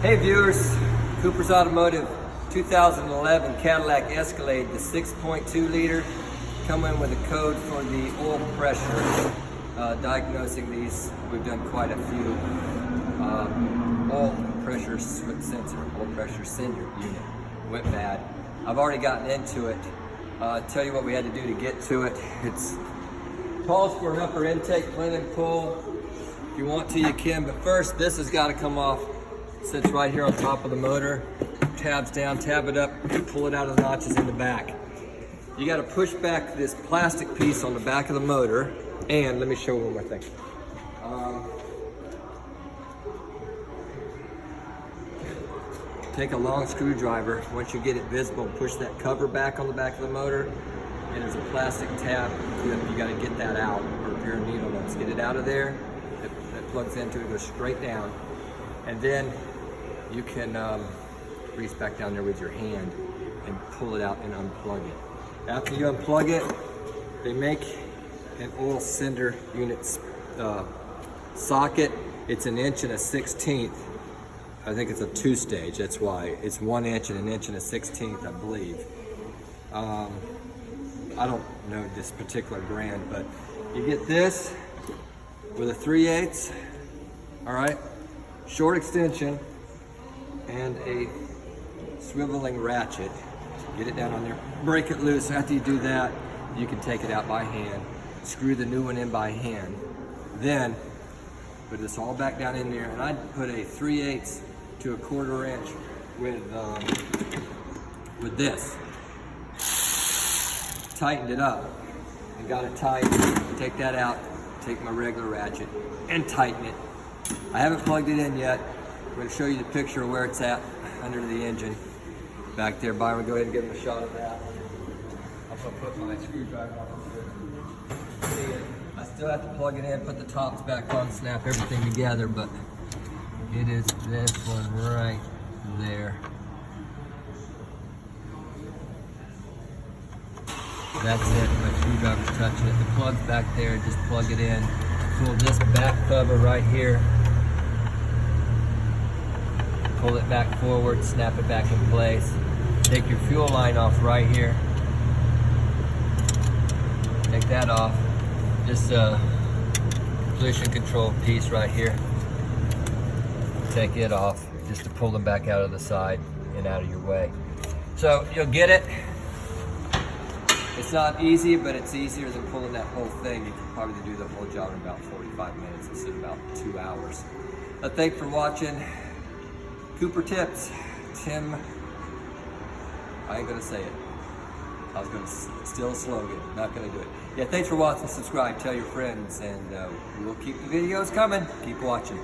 Hey viewers, Cooper's Automotive 2011 Cadillac Escalade, the 6.2 liter, coming with a code for the oil pressure. Diagnosing these, we've done quite a few. Oil pressure sensor, oil pressure sensor unit went bad. I've already gotten into it. Tell you what we had to do to get to it. It's calls for an upper intake plenum pull. If you want to, you can, but first this has got to come off. Sits right here on top of the motor. Tabs down, tab it up, pull it out of the notches in the back. You got to push back this plastic piece on the back of the motor, and let me show you one more thing. Take a long screwdriver. Once you get it visible, push that cover back on the back of the motor, and there's a plastic tab. You got to get that out, or a pair of needle nose. Get it out of there. That plugs into it, goes straight down, and then you can reach back down there with your hand and pull it out and unplug it. After you unplug it, they make an oil sender unit socket. It's 1 1/16". I think it's a 2-stage, that's why. It's 1 inch and 1 1/16", I believe. I don't know this particular brand, but you get this with a 3/8, all right? Short extension and a swiveling ratchet. Get it down on there, break it loose. After you do that, you can take it out by hand, screw the new one in by hand, then put this all back down in there, and I'd put a 3/8 to a 1/4 inch with this. Tightened it up and got it tight. Take that out, take my regular ratchet and tighten it. I haven't plugged it in yet. I'm going to show you the picture of where it's at under the engine. Back there, Byron, go ahead and give him a shot of that. I'm going to put my screwdriver on here. See it? I still have to plug it in, put the tops back on, snap everything together, but it is this one right there. That's it, my screwdriver's touching it. The plug's back there, just plug it in. Pull this back cover right here. Pull it back forward, snap it back in place. Take your fuel line off right here. Take that off. This pollution control piece right here. Take it off just to pull them back out of the side and out of your way. So you'll get it. It's not easy, but it's easier than pulling that whole thing. You can probably do the whole job in about 45 minutes instead of about 2 hours. Thanks for watching. Cooper Tips, Tim, I ain't gonna say it. I was gonna steal a slogan, not gonna do it. Yeah, thanks for watching, subscribe, tell your friends, and we'll keep the videos coming. Keep watching.